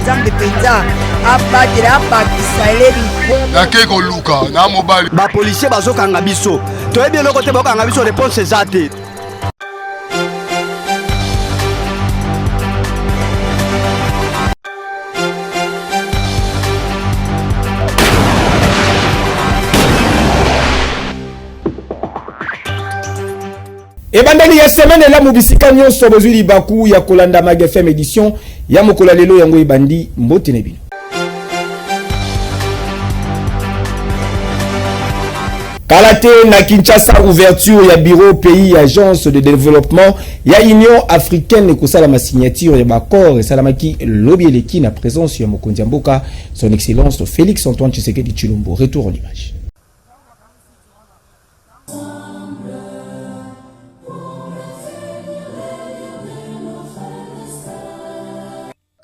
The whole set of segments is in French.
Nzambe penza abatela abakisaleli nakeko luka na mobali ba policier bazokanga biso toyebi eloko te bakanga biso réponse eza te. Ebandeli ya semaine la mubisika nyonso bozuli baku ya kolanda Mag FM édition ya mokola lelo yango ebandi mbote na bino. Kalate na Kinshasa ouverture ya bureau pays agence de développement ya Union africaine kosala ma signature ya accord et salamaki lobi eleki na présence ya mokonzi ya mboka son excellence Félix Antoine Tshisekedi Tshilombo. Retour en image.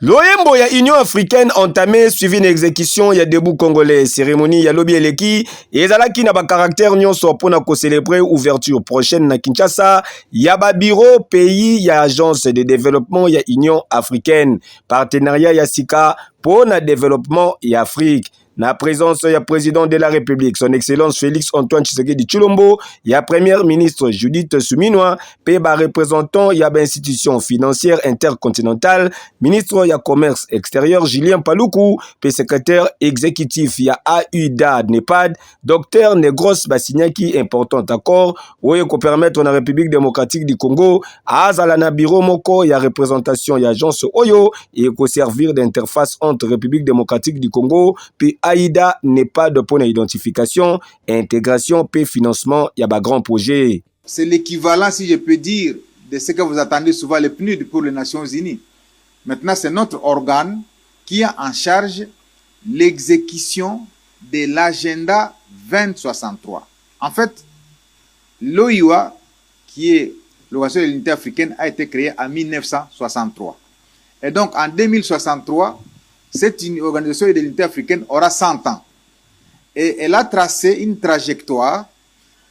L'OMBO ya Union africaine entamé suivi une exécution ya debout congolais cérémonie ya lobi eleki ezalaki na ba caractère nyonso pona ko célébrer ouverture prochaine na Kinshasa ya ba bureau pays ya agence de développement ya Union africaine partenariat ya sika pona développement ya Afrique na présence ya président de la République son excellence Félix Antoine Tshisekedi Tshilombo ya premier ministre Judith Suminwa pe ba représentant ya ba institution financière intercontinentale ministre ya commerce extérieur Julien Paluku pe secrétaire exécutif ya AUDA NEPAD docteur Negros Basinyaki important accord oyo ko permettre na République démocratique du Congo azala na bureau moko ya représentation ya agence oyo et ko servir d'interface entre République démocratique du Congo pe AIDA n'est pas de point d'identification, intégration, et financement, il y a un grand projet. C'est l'équivalent, si je peux dire, de ce que vous attendez souvent le PNUD pour les Nations Unies. Maintenant, c'est notre organe qui a en charge l'exécution de l'agenda 2063. En fait, l'OIA, qui est l'Organisation de l'Unité africaine, a été créée en 1963. Et donc, en 2063, cette organisation de l'unité africaine aura 100 ans. Et elle a tracé une trajectoire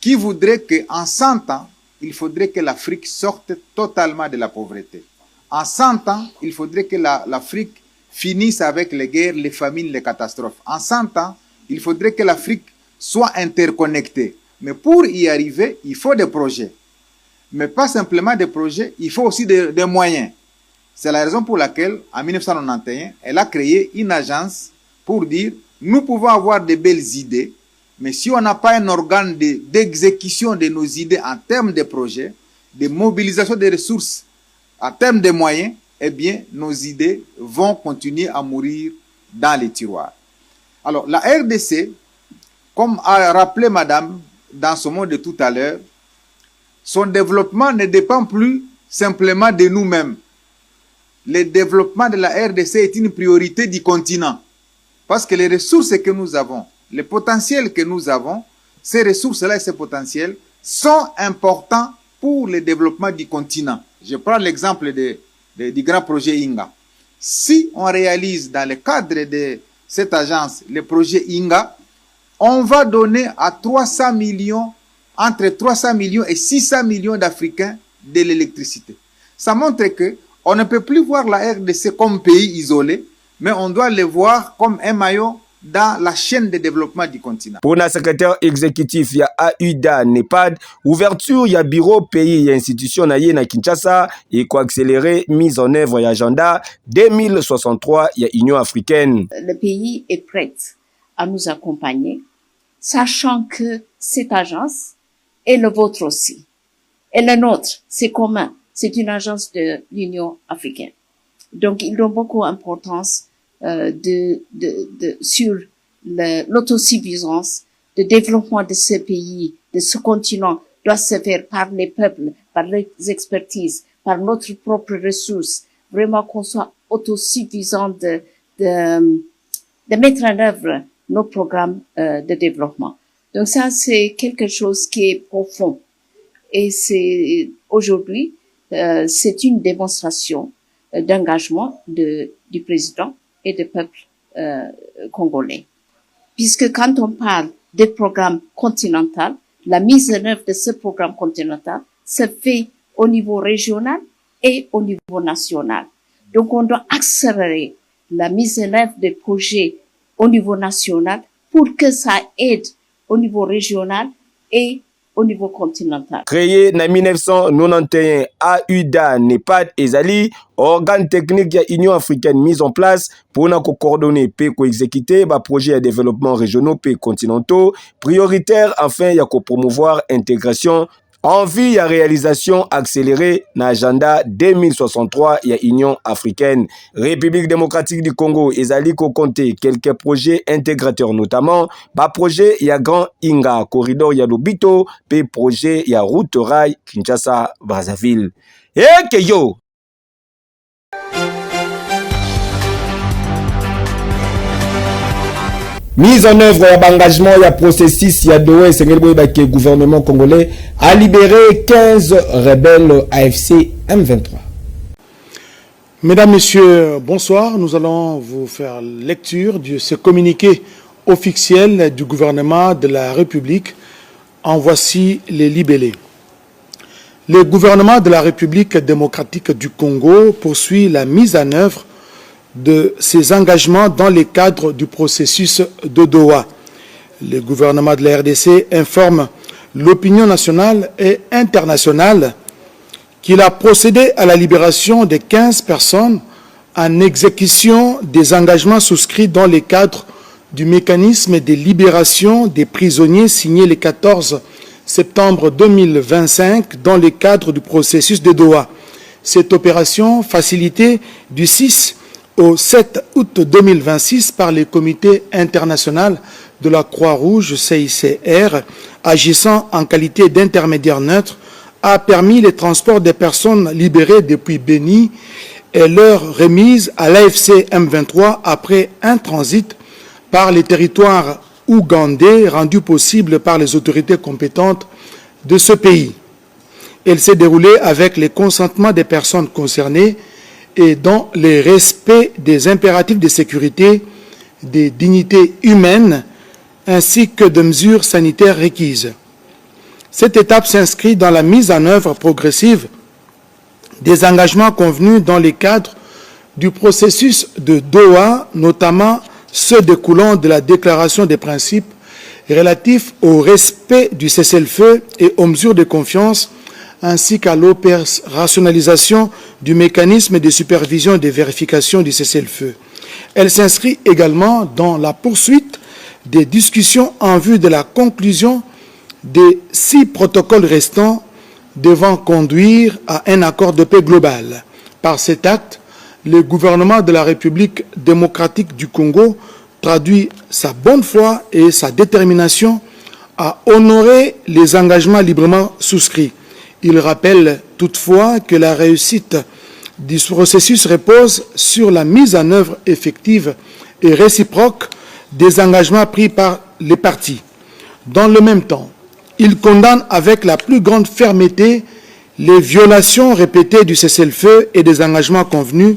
qui voudrait qu'en 100 ans, il faudrait que l'Afrique sorte totalement de la pauvreté. En 100 ans, il faudrait que l'Afrique finisse avec les guerres, les famines, les catastrophes. En 100 ans, il faudrait que l'Afrique soit interconnectée. Mais pour y arriver, il faut des projets. Mais pas simplement des projets, il faut aussi des moyens. C'est la raison pour laquelle, en 1991, elle a créé une agence pour dire nous pouvons avoir de belles idées, mais si on n'a pas un organe d'exécution de nos idées en termes de projets, de mobilisation des ressources, en termes de moyens, eh bien, nos idées vont continuer à mourir dans les tiroirs. Alors, la RDC, comme a rappelé madame dans son mot de tout à l'heure, son développement ne dépend plus simplement de nous-mêmes. Le développement de la RDC est une priorité du continent. Parce que les ressources que nous avons, les potentiels que nous avons, ces ressources-là et ces potentiels sont importants pour le développement du continent. Je prends l'exemple du grand projet INGA. Si on réalise dans le cadre de cette agence le projet INGA, on va donner à 300 millions, entre 300 millions et 600 millions d'Africains de l'électricité. Ça montre que on ne peut plus voir la RDC comme pays isolé, mais on doit le voir comme un maillon dans la chaîne de développement du continent. Pour le secrétaire exécutif, il y a AUDA NEPAD, ouverture, il y a bureau, pays, il y a institution na Kinshasa, et quoi accélérer, mise en œuvre, il y a agenda 2063, il y a Union africaine. Le pays est prêt à nous accompagner, sachant que cette agence est le vôtre aussi. Et le nôtre, c'est commun. C'est une agence de l'Union africaine. Donc, il donne beaucoup d'importance sur l'autosuffisance, le développement de ce pays, de ce continent, doit se faire par les peuples, par les expertises, par notre propre ressource. Vraiment qu'on soit autosuffisant de mettre en œuvre nos programmes de développement. Donc ça, c'est quelque chose qui est profond. Et c'est aujourd'hui, c'est une démonstration d'engagement du président et du peuple congolais. Puisque quand on parle de programme continental, la mise en œuvre de ce programme continental se fait au niveau régional et au niveau national. Donc on doit accélérer la mise en œuvre des projets au niveau national pour que ça aide au niveau régional et au niveau continental. Créé en 1991, AUDA, NEPAD et ZALI, organe technique de l'Union africaine mise en place pour coordonner et exécuter des projets de développement régionaux et continentaux prioritaires afin de promouvoir l'intégration en vue de réalisation accélérée dans l'agenda 2063 de l'Union africaine. République démocratique du Congo et Zali compté quelques projets intégrateurs, notamment le projet ya Grand Inga, corridor ya Lobito, et projet ya route rail Kinshasa-Brazzaville. Et que yo! Mise en œuvre d'engagement, il y a processus, il y a le gouvernement congolais a libéré 15 rebelles AFC M23. Mesdames, Messieurs, bonsoir. Nous allons vous faire lecture de ce communiqué officiel du gouvernement de la République. En voici les libellés. Le gouvernement de la République démocratique du Congo poursuit la mise en œuvre de ses engagements dans le cadre du processus de Doha. Le gouvernement de la RDC informe l'opinion nationale et internationale qu'il a procédé à la libération de 15 personnes en exécution des engagements souscrits dans le cadre du mécanisme de libération des prisonniers signé le 14 septembre 2025 dans le cadre du processus de Doha. Cette opération, facilitée du 6 au 7 août 2026 par le Comité international de la Croix-Rouge CICR, agissant en qualité d'intermédiaire neutre, a permis le transport des personnes libérées depuis Béni et leur remise à l'AFC M23 après un transit par les territoires ougandais rendu possible par les autorités compétentes de ce pays. Elle s'est déroulée avec le consentement des personnes concernées et dans le respect des impératifs de sécurité, des dignités humaines ainsi que de mesures sanitaires requises. Cette étape s'inscrit dans la mise en œuvre progressive des engagements convenus dans le cadre du processus de Doha, notamment ceux découlant de la déclaration des principes relatifs au respect du cessez-le-feu et aux mesures de confiance, ainsi qu'à l'opérationnalisation du mécanisme de supervision et de vérification du cessez-le-feu. Elle s'inscrit également dans la poursuite des discussions en vue de la conclusion des 6 protocoles restants devant conduire à un accord de paix global. Par cet acte, le gouvernement de la République démocratique du Congo traduit sa bonne foi et sa détermination à honorer les engagements librement souscrits. Il rappelle toutefois que la réussite du processus repose sur la mise en œuvre effective et réciproque des engagements pris par les parties. Dans le même temps, il condamne avec la plus grande fermeté les violations répétées du cessez-le-feu et des engagements convenus,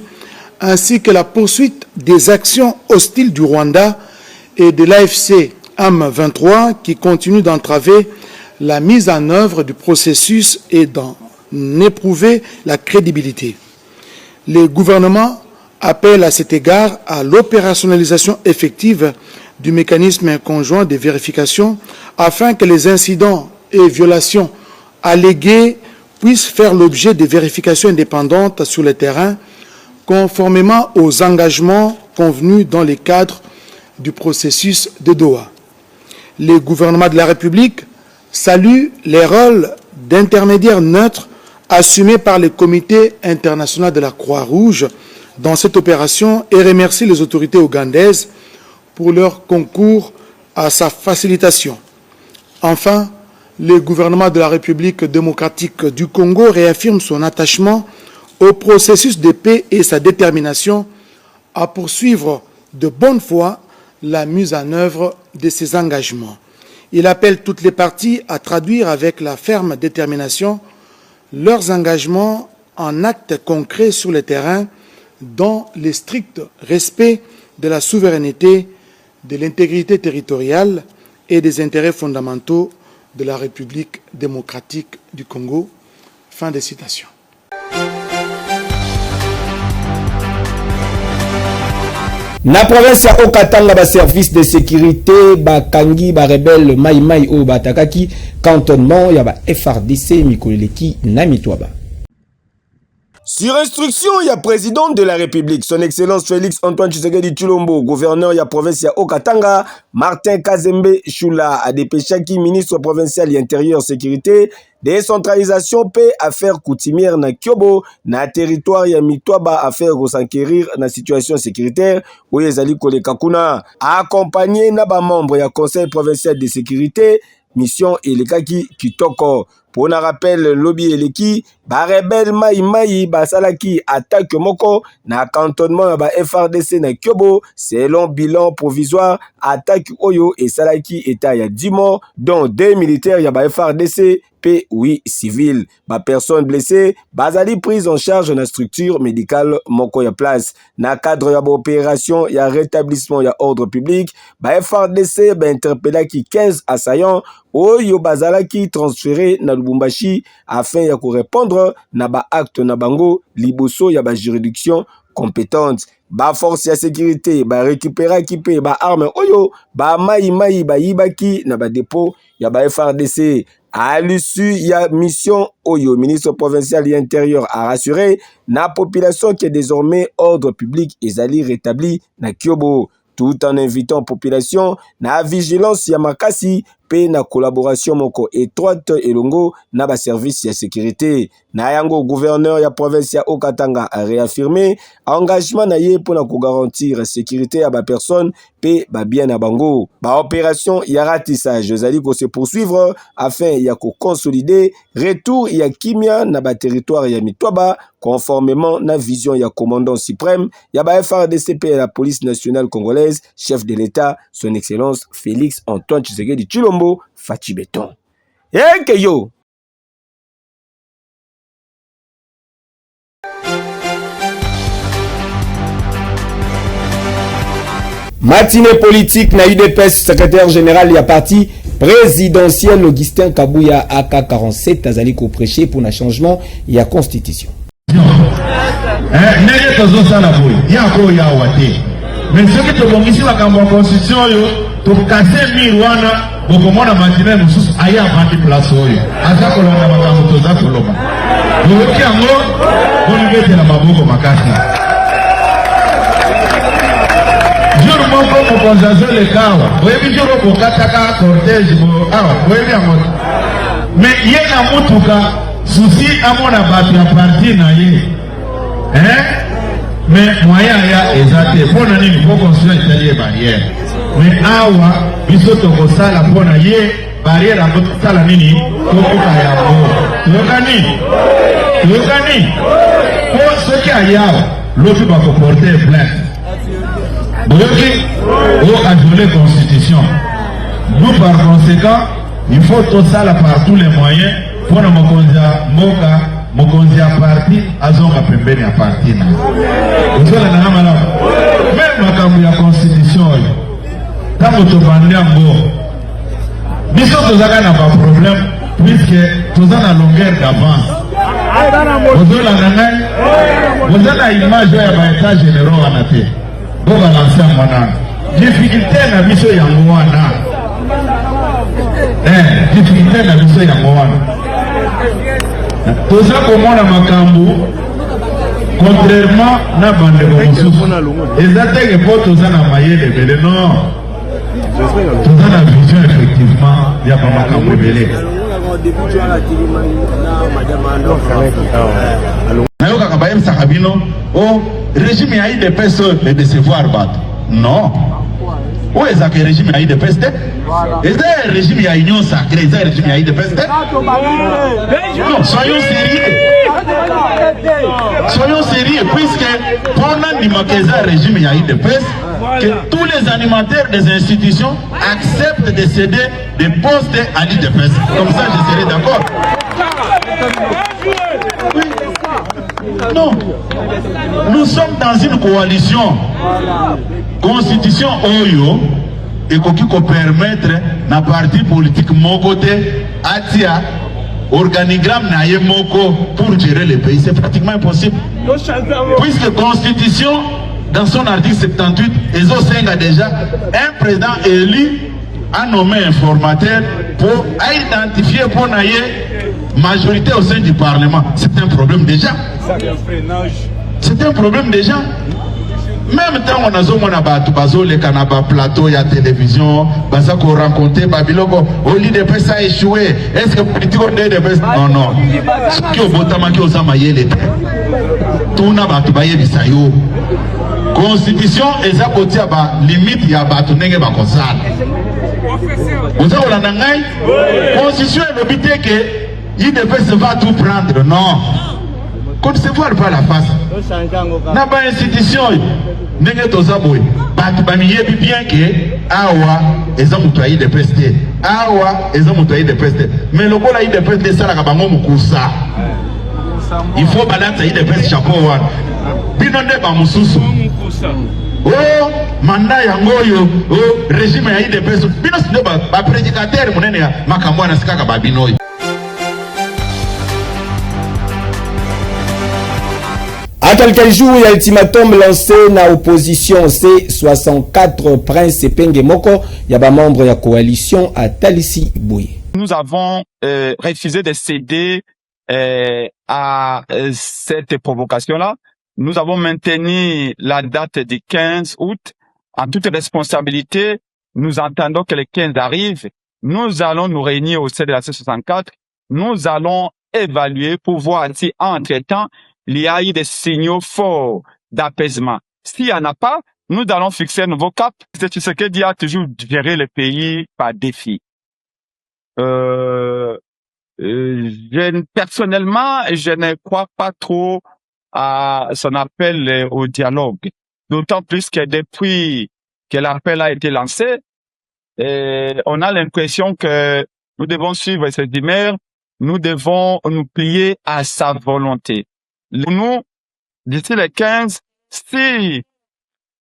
ainsi que la poursuite des actions hostiles du Rwanda et de l'AFC M23 qui continuent d'entraver la mise en œuvre du processus et d'en éprouver la crédibilité. Le gouvernement appelle à cet égard à l'opérationnalisation effective du mécanisme conjoint de vérification afin que les incidents et violations allégués puissent faire l'objet de vérifications indépendantes sur le terrain, conformément aux engagements convenus dans le cadre du processus de Doha. Le gouvernement de la République salue les rôles d'intermédiaire neutre assumés par le Comité international de la Croix-Rouge dans cette opération et remercie les autorités ougandaises pour leur concours à sa facilitation. Enfin, le gouvernement de la République démocratique du Congo réaffirme son attachement au processus de paix et sa détermination à poursuivre de bonne foi la mise en œuvre de ses engagements. Il appelle toutes les parties à traduire avec la ferme détermination leurs engagements en actes concrets sur le terrain dans le strict respect de la souveraineté, de l'intégrité territoriale et des intérêts fondamentaux de la République démocratique du Congo. Fin de citation. Na province ya Okatanga ba service de sécurité ba kangi ba rebelle mai o batakaki cantonnement ya ba FRDC mikoleki na mitwaba. Sur instruction, il y a président de la République, son Excellence Félix Antoine Tshisekedi Tshilombo, gouverneur de la province ya Okatanga, Martin Kazembe Choula, a dépêché qui ministre provincial de l'intérieur sécurité, décentralisation paix affaires coutumières na Kyobo, na territoire ya Mitwaba affaires s'enquérir na situation sécuritaire, où ezali koleka kuna, accompagné na ba membre ya conseil provincial de sécurité, mission elekaki kitoko. Pour un rappel, lobby eleki, ba rebelle mai basalaki attaque moko na cantonnement ba FRDC na Kyobo, selon bilan provisoire, attaque oyo et salaki état ya 10 morts, dont 2 militaires ya ba FRDC, P8 civils. Ba personne blessée, bazali prise en charge na structure médicale moko ya place. Na cadre ya ba opération ya rétablissement ya ordre public, ba FRDC ba interpellaki 15 assaillants oyo bazalaki transféré na Lubumbashi afin ya répondre na ba acte na bango liboso ya ba juridiction compétente. Ba force ya sécurité ba récupérer kipe ba arme oyo ba mai ba yibaki na ba dépôt ya ba FRDC. À l'issue ya mission oyo ministre provincial de l'intérieur a rassuré na population qui est désormais ordre public ezali rétabli na Kyobo, tout en invitant population na vigilance ya makasi pe na collaboration moko étroite elongo na ba service ya sécurité. Na yango gouverneur ya province ya Okatanga a réaffirmé engagement na ye pour na garantir sécurité à ba personne pe ba bien na bango. Ba opération ya ratissage ezali ko se poursuivre afin ya ko consolider retour ya kimia na ba territoire ya Mitwaba conformément na vision ya commandant suprême ya ba FRDC et la police nationale congolaise, chef de l'État, son excellence Félix Antoine Tshisekedi Tshilombo Fachi Beton. Hey, yo! Matinée politique na UDPS, secrétaire général ya parti présidentiel Augustin Kabouya AK47 azali ko prêcher pour un changement ya constitution. Neye tozo sala boy ya ko ya wate mais ce que to bongisi makambo constitution yo to kase mirwana bokomona matinée mususu aya bandi place oyo aza kolonga makambo toza koloba boki yango bonibete na maboko makasi jour moko mokonzazo le kawa oyebi jour bokataka cortège bo awa oyebi yango mais ye na mutuka susi amona bato ya parti na ye mais moyen ya ezate pona nini po construire italier barrière mais awa biso tokosala pona ye barrière yango tosala nini tokoka yango toyokani po soki ayawa lobi bakoporte plainte boyoki o ajourner constitution. Nous par conséquent il faut tosala par tous les moyens pona mokonza mboka mokonzi ya parti azonga pembeni ya parti na uzola na mala même makambo ya constitution oyo tango tobandi yango biso tozaka na ba problème puisque toza na longueur d'avance ozola na ngai oza na image ya ba état généraux wana te bo balancer yango nana difficulté na biso yango wana difficulté na biso yango wana toza komona makambo contrairement na bandeko mosusu eza teke po toza na mayele ebele non toza na vision effectivement ya bamakambo ebele nayokaka bayebisaka bino o régime ya IDPS le décevoir bato non où est-ce que le régime a eu de peste? Est-ce que le régime a union sacrée? Est-ce que le régime a eu de peste? Non, soyons sérieux. Soyons sérieux, puisque pendant le régime a eu de peste, que tous les animateurs des institutions acceptent de céder des postes à l'IDPS. Comme ça, je serai d'accord. Oui. Non, nous sommes dans une coalition. Constitution Oyo et qui peut permettre na parti politique mokoté atia organigramme na ye moko pour gérer le pays. C'est pratiquement impossible. Puisque constitution dans son article 78, ils ont déjà un président élu a nommé un formateur pour identifier pour majorité au sein du Parlement. C'est un problème déjà. C'est un problème déjà. Même temps on a zo les canaba plateau, il y a télévision, basa qu'on rencontre Babiloko, au lit de ça a échoué. Est-ce que politique on est de non non. Qui au botama qui aux amaye tout n'a pas baye bisayo. Constitution et ça côté ba limite ya ba tunenge ba kosala. Vous avez la constitution est l'obité que il devait se va tout prendre non. Qu'on ne se voit pas la face. N'a pas institution. N'est-ce pas bien que awa ils ont mutué de peste. Awa ils ont mutué de peste. Mais le gars là il de peste ça la kabango mukusa. Il faut balancer il de peste chapeau one. Binonde ba mususu. Oh mandat yangoyo oh régime ya il de peste. Binonde ba prédicateur munene ya makambo na sikaka ba binoyo. À quelques jours, il y a ultimatum lancé dans l'opposition C64 Prince Penge Moko. Il y a des membres de la coalition à Talissi Bouye. Nous avons refusé de céder à cette provocation-là. Nous avons maintenu la date du 15 août. En toute responsabilité, nous entendons que le 15 arrive. Nous allons nous réunir au sein de la C64. Nous allons évaluer pour voir si, entre-temps, il y a eu des signaux forts d'apaisement. S'il n'y en a pas, nous allons fixer un nouveau cap. C'est ce que dit a toujours gérer le pays par défi. Personnellement, je ne crois pas trop à son appel au dialogue. D'autant plus que depuis que l'appel a été lancé, on a l'impression que nous devons suivre cette humeur, nous devons nous plier à sa volonté. Nous, d'ici le 15, si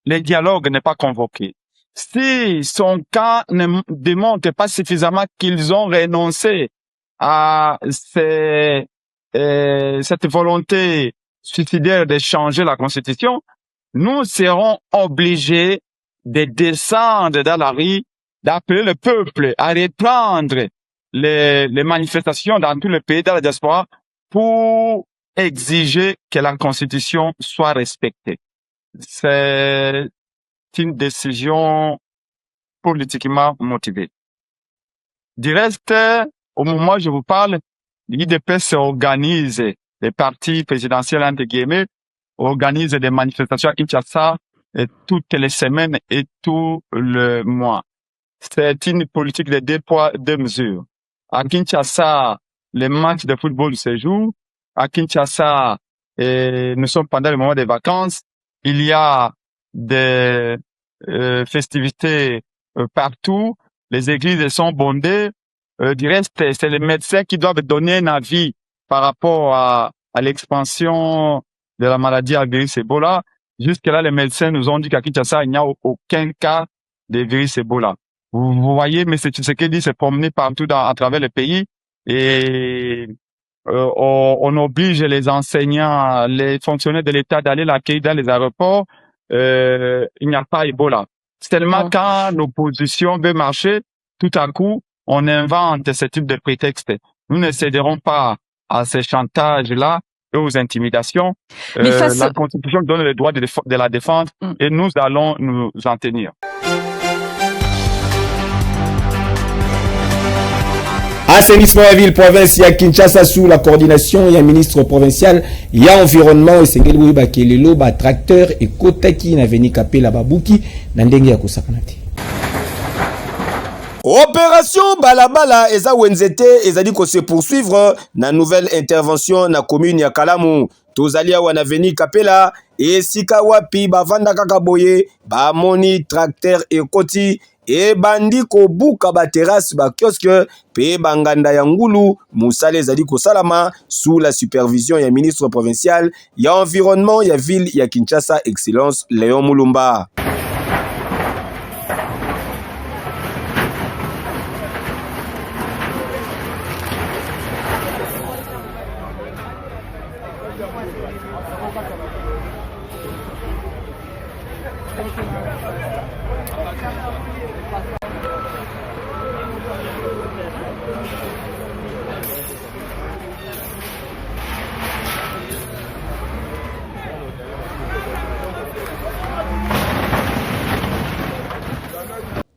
le dialogue n'est pas convoqué, si son cas ne démontre pas suffisamment qu'ils ont renoncé à cette volonté suicidaire de changer la Constitution, nous serons obligés de descendre dans la rue, d'appeler le peuple à reprendre les manifestations dans tout le pays, dans la diaspora, pour exiger que la Constitution soit respectée. C'est une décision politiquement motivée. Du reste, au moment où je vous parle, l'IDP s'organise, les partis présidentiels entre guillemets, organisent des manifestations à Kinshasa toutes les semaines et tout le mois. C'est une politique de 2 poids, 2 mesures. À Kinshasa, les matchs de football se jouent. À Kinshasa, nous sommes pendant le moment des vacances. Il y a des festivités partout. Les églises sont bondées. Du reste, c'est les médecins qui doivent donner un avis par rapport à l'expansion de la maladie à virus Ebola. Jusque-là, les médecins nous ont dit qu'à Kinshasa, il n'y a aucun cas de virus Ebola. Vous voyez, mais c'est ce qu'il dit, c'est promené partout à travers le pays. Et on oblige les enseignants, les fonctionnaires de l'État d'aller l'accueillir dans les aéroports. Il n'y a pas Ebola. Seulement quand l'opposition veut marcher, tout à coup, on invente ce type de prétexte. Nous ne céderons pas à ces chantages-là et aux intimidations. La Constitution donne le droit de la défendre et nous allons nous en tenir. Assainissement à ville province, il y a Kinshasa sous la coordination, il y a ministre provincial, il y a environnement, et Sengeli Bakelelo, tracteur et Kotaki, na veni Kapela Babuki, Nandenge ya Kosakanati. Opération Balabala eza wenzete ezali ko se poursuivre na nouvelle intervention na commune ya Kalamu. Tozalia wana veni Kapela et sika wapi bavanda kaka boye ba moni tracteur et koti et bandi ko buka ba terrasse ba kiosque pe banganda ya ngulu musale ezali ko salama sous la supervision ya ministre provincial ya environnement ya ville ya Kinshasa Excellence Léon Mulumba.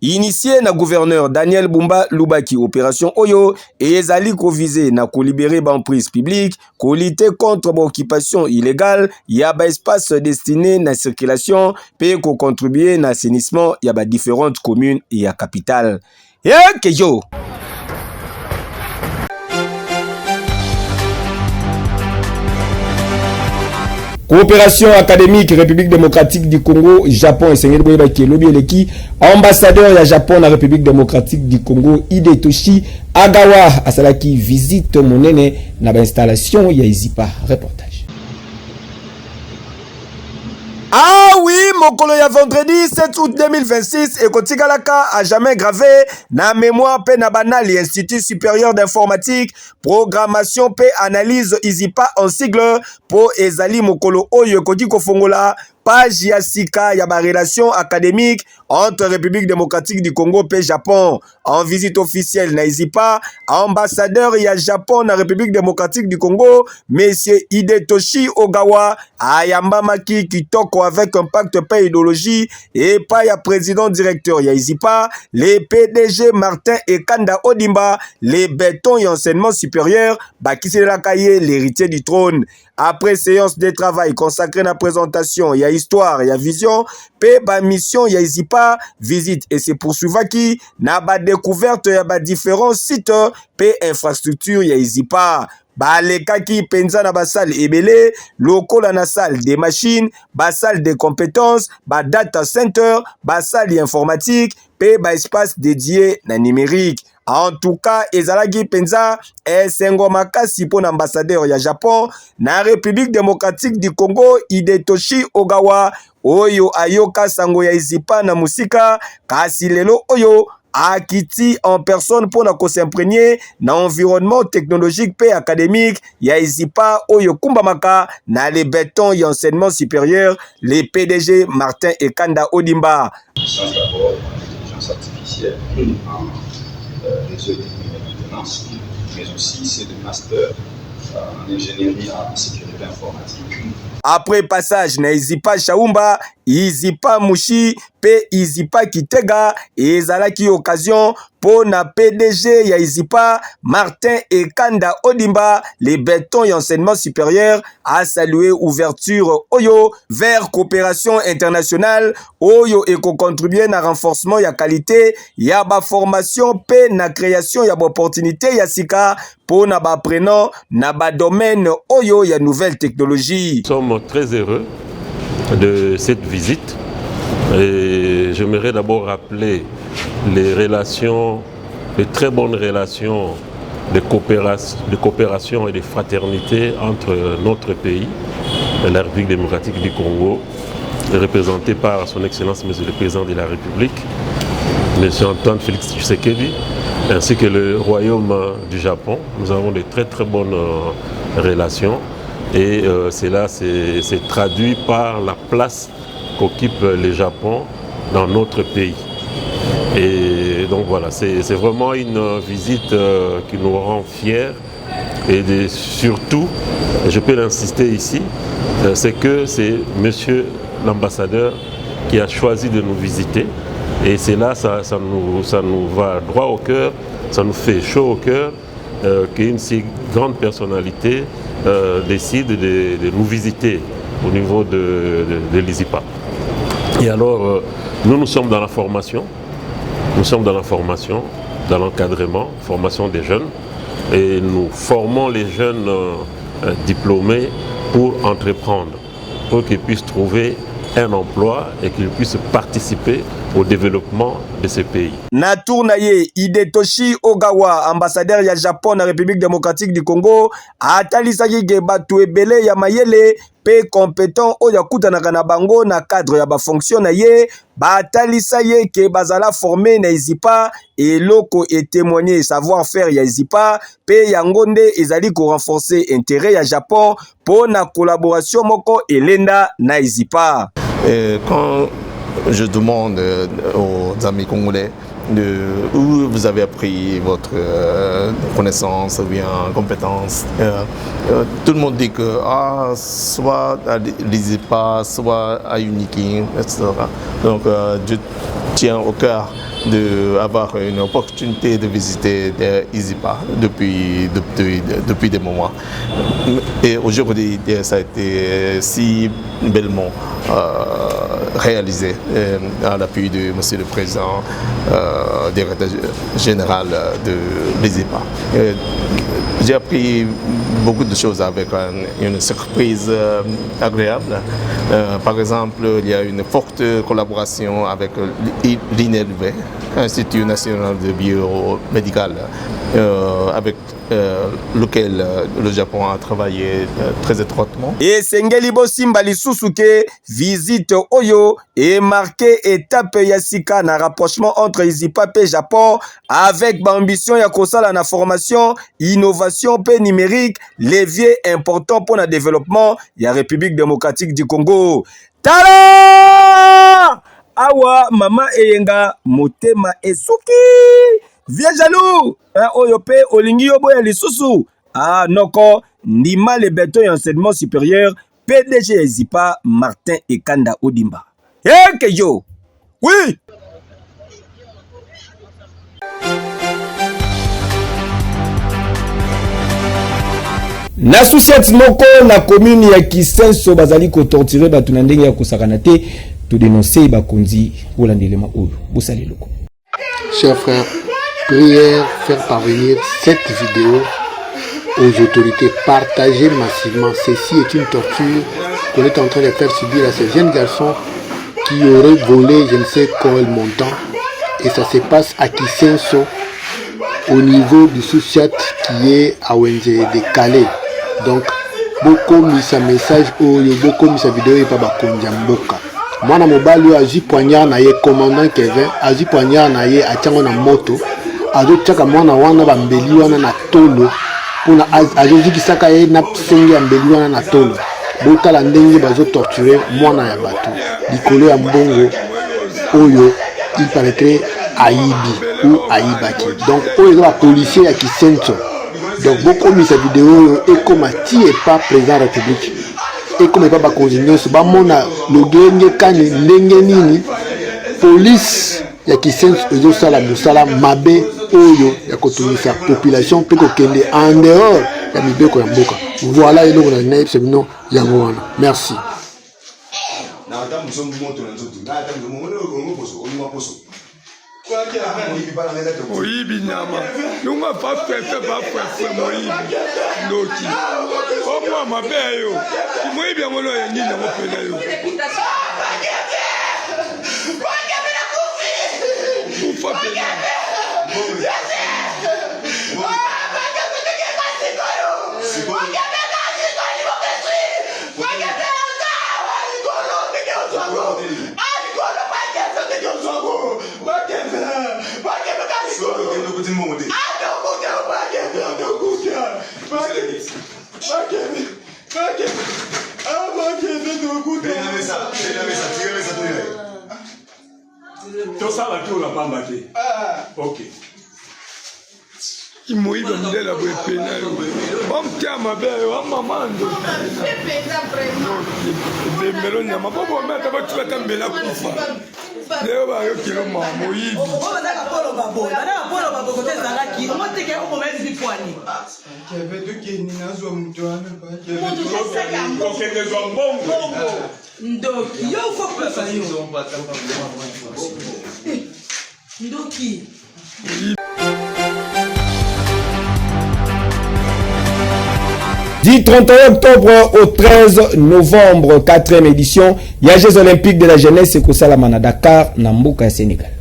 Initié na gouverneur Daniel Bumba Lubaki, opération Oyo et ezali ko visé na ko libérer l'emprise publique, ko lutter contre l'occupation illégale, ya ba espace destiné na circulation, pe ko contribuer na assainissement ya ba différentes communes et ya capitale. Ya kejo. Coopération académique République démocratique du Congo, Japon et Seigneur Boyeba qui est lobby eleki, ambassadeur ya Japon na République démocratique du Congo, Hidetoshi Agawa asalaki visite monene na ba installation ya Izipa. Reportage. Ah oui, mokolo ya vendredi 7 août 2026 et kotikalaka a jamais gravé na mémoire pe na banali Institut supérieur d'informatique, programmation pe analyse Izipa en sigle po ezali mokolo oyo koti kofongola page ya sika ya ba relation académique entre République démocratique du Congo et Japon. En visite officielle na Izipa, ambassadeur ya Japon na République démocratique du Congo, monsieur Hidetoshi Ogawa, ayambamaki kitoko avec un pacte paix idéologie et pas ya président directeur ya Izipa, les PDG Martin et Kanda Odimba, les bétons et enseignement supérieur, Bakiselakaye, l'héritier du trône. Après séance de travail consacrée à la présentation, il y a histoire, il y a vision, pe ba mission, il y a Izipa, visite et c'est poursuivaki, na ba découverte, il y a ba différents sites, pe infrastructure, il y a Izipa. Ba lekaki penza na ba salle ebele, lokola na salle des machines, ba salle de compétences, ba data center, ba salle informatique, pe ba espace dédié na numérique. En tout cas, ezalaki penza esengo makasi pour l'ambassadeur ya Japon na République démocratique du Congo Hidetoshi Ogawa oyo ayoka sango ya Izipa na musika kasi lelo oyo akiti en personne pour na s'imprégner na environnement technologique pe académique ya Izipa oyo kumbamaka na les bétons et enseignement supérieur les PDG Martin et Kanda Odimba. D'abord l'intelligence artificielle réseau et maintenance, mais aussi c'est de master en ingénierie en sécurité informatique. Après passage na Izipa Shaumba, Izipa Mushi, pe Izipa Kitega, ezalaki occasion pour na PDG ya Izipa, Martin et Kanda Odimba, les bétons et enseignement supérieur, a salué ouverture Oyo vers coopération internationale, Oyo et contribuer na renforcement ya qualité, ya ba formation pe na création ya ba opportunité ya sika pour na ba prenant na ba domaine Oyo ya nouvelles technologies. Nous sommes très heureux de cette visite et j'aimerais d'abord rappeler les relations, les très bonnes relations de coopération et de fraternité entre notre pays, la République démocratique du Congo, représenté par son Excellence Monsieur le Président de la République, Monsieur Antoine Félix Tshisekedi, ainsi que le Royaume du Japon. Nous avons de très très bonnes relations. Et cela s'est traduit par la place qu'occupe le Japon dans notre pays. Et donc voilà, c'est vraiment une visite qui nous rend fiers. Et surtout, je peux l'insister ici, c'est que c'est monsieur l'ambassadeur qui a choisi de nous visiter. Et c'est là, ça nous va droit au cœur, ça nous fait chaud au cœur qu'une si grande personnalité décide de nous visiter au niveau de l'Izipa. Et alors, nous sommes dans la formation, dans l'encadrement, formation des jeunes, et nous formons les jeunes diplômés pour entreprendre, pour qu'ils puissent trouver un emploi et qu'ils puissent participer au développement de ce pays. Naturnaye Hidetoshi Ogawa, ambassadeur ya Japon na République démocratique du Congo, atalisaki ke batu ebele ya mayele pe compétent oya kutanaka na bango na cadre ya ba fonction na ye, batalisa ye ke bazala formé na Izipa eloko et témoigner savoir-faire ya Izipa pe yango nde ezali ko renforcer intérêt ya Japon pour na collaboration moko elenda na Izipa. Quand je demande aux amis congolais où vous avez appris votre connaissance ou bien compétence. Tout le monde dit que soit à l'ISIPA, soit à Uniking, etc. Donc je tiens au cœur d'avoir une opportunité de visiter l'ISIPA depuis des moments. Et aujourd'hui, ça a été si bellement réalisé à l'appui de M. le Président directeur général de l'ISIPA. J'ai appris beaucoup de choses avec une surprise agréable. Par exemple, il y a une forte collaboration avec l'INLV, Institut national de biomédical, avec lequel le Japon a travaillé très étroitement. Et Sengeli Bosimba Lisusuke, visite Oyo et marqué étape Yasika na rapprochement entre ISIPA et Japon avec l'ambition ya kosala na formation, innovation et numérique, levier important pour le développement de la République démocratique du Congo. Tala! Awa mama eyenga motema esuki viens jaloux oyo pe olingi yo boya lisusu noko ndima le beto et enseignement supérieur PDG ISIPA Martin Ekanda Odimba yo oui na souciat moko na commune ya Kisenso bazali ko torturer batu na ndenge ya kosakana te to dénoncer bakonzi olandelema oyo bosali loko. Chers frères, prière faire parvenir cette vidéo aux autorités, partagez massivement. Ceci est une torture qu'on est en train de faire subir à ces jeunes garçons qui auraient volé je ne sais quel montant, et ça se passe à Kisenso au niveau du Souciat qui est à ONG de Calais. Donc beaucoup mis sa message beaucoup mis sa vidéo et pas bakonjamboka. Mwana mobali aji poignard na ye commandant Kevin aji poignard na ye atiango na moto azo tchaka mwana wana bambeli wana na tolo pona azo zikisaka ye na sengi ambeli wana na tolo botala ndenge bazo torturer mwana ya bato likolo ya mbongo oyo il paraîtrait aibi ou aibaki. Donc oyo la policier ya Kisenso. Donc beaucoup mis sa vidéo et comme ti et pas président de la République et comme pas bakonzinyo so ba mona logenge kani ndenge nini police ya Kisenso ezo sala musala mabe oyo ya kotumisa population pe ko kende en dehors ya mibeko ya mboka. Voilà eloko na naib semino yango wana. Merci. Moyibi nyama nunga pa pepe moyibi ndoki omo mabeyo moyibi yango lo ya nini yango pena yo ufa pena Imoiba mdela bwe pena yo omtia mabeyo amamando dembelo nyama bobo meta batula tambela kufa leo ba yo kilo mamoyibi ndoki yo faut que ça ndoki. Du 31 octobre au 13 novembre, 4e édition, il y a Jeux Olympiques de la jeunesse et Kosalamana Dakar, Nambuka, Sénégal.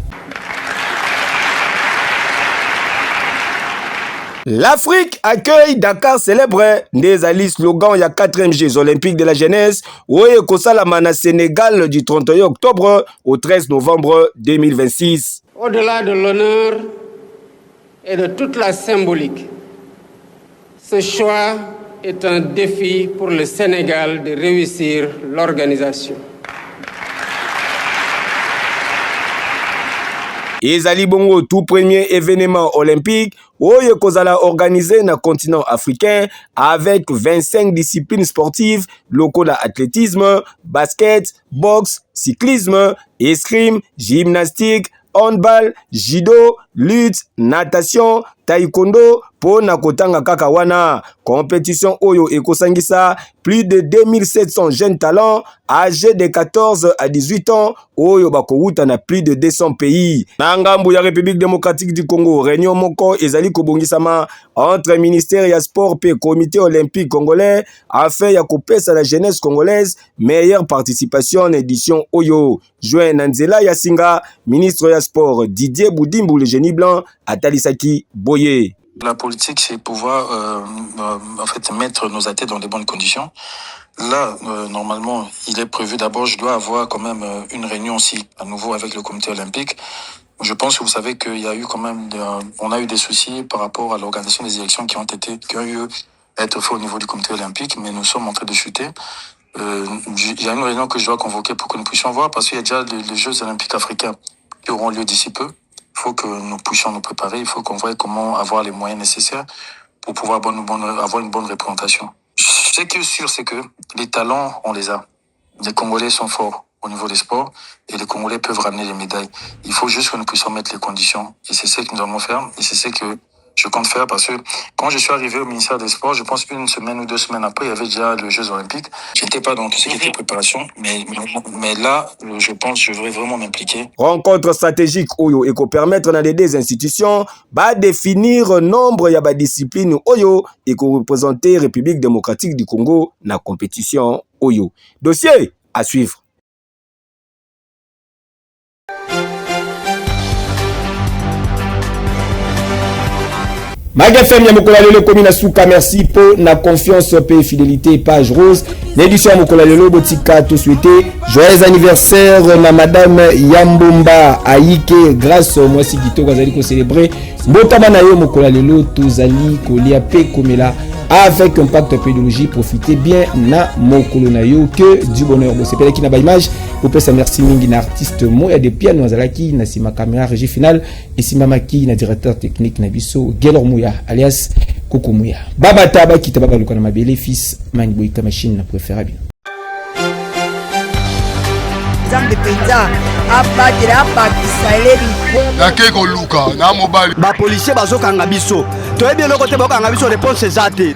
L'Afrique accueille Dakar célèbre des alliés slogan il y a 4e Jeux Olympiques de la jeunesse au Kosalamana Sénégal du 31 octobre au 13 novembre 2026. Au-delà de l'honneur et de toute la symbolique, ce choix est un défi pour le Sénégal de réussir l'organisation. ezali bongo tout premier événement olympique oyo kozala organisé na continent africain avec 25 disciplines sportives lokola athlétisme, basket, boxe, cyclisme, escrime, gymnastique, handball, judo, lutte, natation, taekwondo, pona kotanga kaka wana. Compétition oyo ekosangisa plus de 2700 jeunes talents âgés de 14 à 18 ans oyo bakouta na plus de 200 pays. Na ngambu ya République démocratique du Congo, réunion moko ezali kobongisama entre ministère ya sport pe comité olympique congolais afin ya kopesa la jeunesse congolaise meilleure participation en édition oyo. Joint Nanzela Yasinga, ministre ya sport Didier Boudimbu le génie blanc atalisaki boye. La politique, c'est pouvoir en fait mettre nos athlètes dans les bonnes conditions. Là, normalement, il est prévu d'abord, je dois avoir quand même une réunion aussi à nouveau avec le comité olympique. Je pense que vous savez qu'il y a eu quand même, on a eu des soucis par rapport à l'organisation des élections qui ont eu à être faits au niveau du comité olympique, mais nous sommes en train de chuter. Il y a une réunion que je dois convoquer pour que nous puissions voir, parce qu'il y a déjà les Jeux olympiques africains qui auront lieu d'ici peu. Il faut que nous puissions nous préparer, il faut qu'on voie comment avoir les moyens nécessaires pour pouvoir avoir une bonne représentation. Ce qui est sûr, c'est que les talents, on les a. Les Congolais sont forts au niveau des sports et les Congolais peuvent ramener les médailles. Il faut juste que nous puissions mettre les conditions. Et c'est ce que nous allons faire et c'est ce que je compte faire parce que quand je suis arrivé au ministère des Sports, je pense une semaine ou 2 semaines après, il y avait déjà les Jeux Olympiques. Je n'étais pas dans tout ce qui était préparation, mais là, je pense que je devrais vraiment m'impliquer. Rencontre stratégique oyo eko permettre na des institutions ba définir nombre ya ba discipline oyo eko représenter République démocratique du Congo na compétition oyo. Dossier à suivre. Magafem ya mokolo lelo komi na suka, merci pour na confiance pe fidélité page rose. L'édition ya mokolo lelo botika to souhaiter joyeux anniversaire na madame Yambomba Aike grâce au mois Sigito kazali ko célébrer mbotama na yo mokolo lelo tozali kolia pe komela avec impact pédologie. Profitez bien na mokolo na yo, que du bonheur. Bo sepele ki na ba image pour pesa merci mingi na artiste moya de piano azalaki na sima caméra régie finale et simamaki na directeur technique na biso Gelor Mouya alias Koko Mouya. Baba taba kita baba lukana mabele fils Mangboika machine na préférable. Zambe penza abadira abakisa elebi nake koluka na mobali ba policier bazokanga biso toyebi eloko te bakanga biso réponse eza te.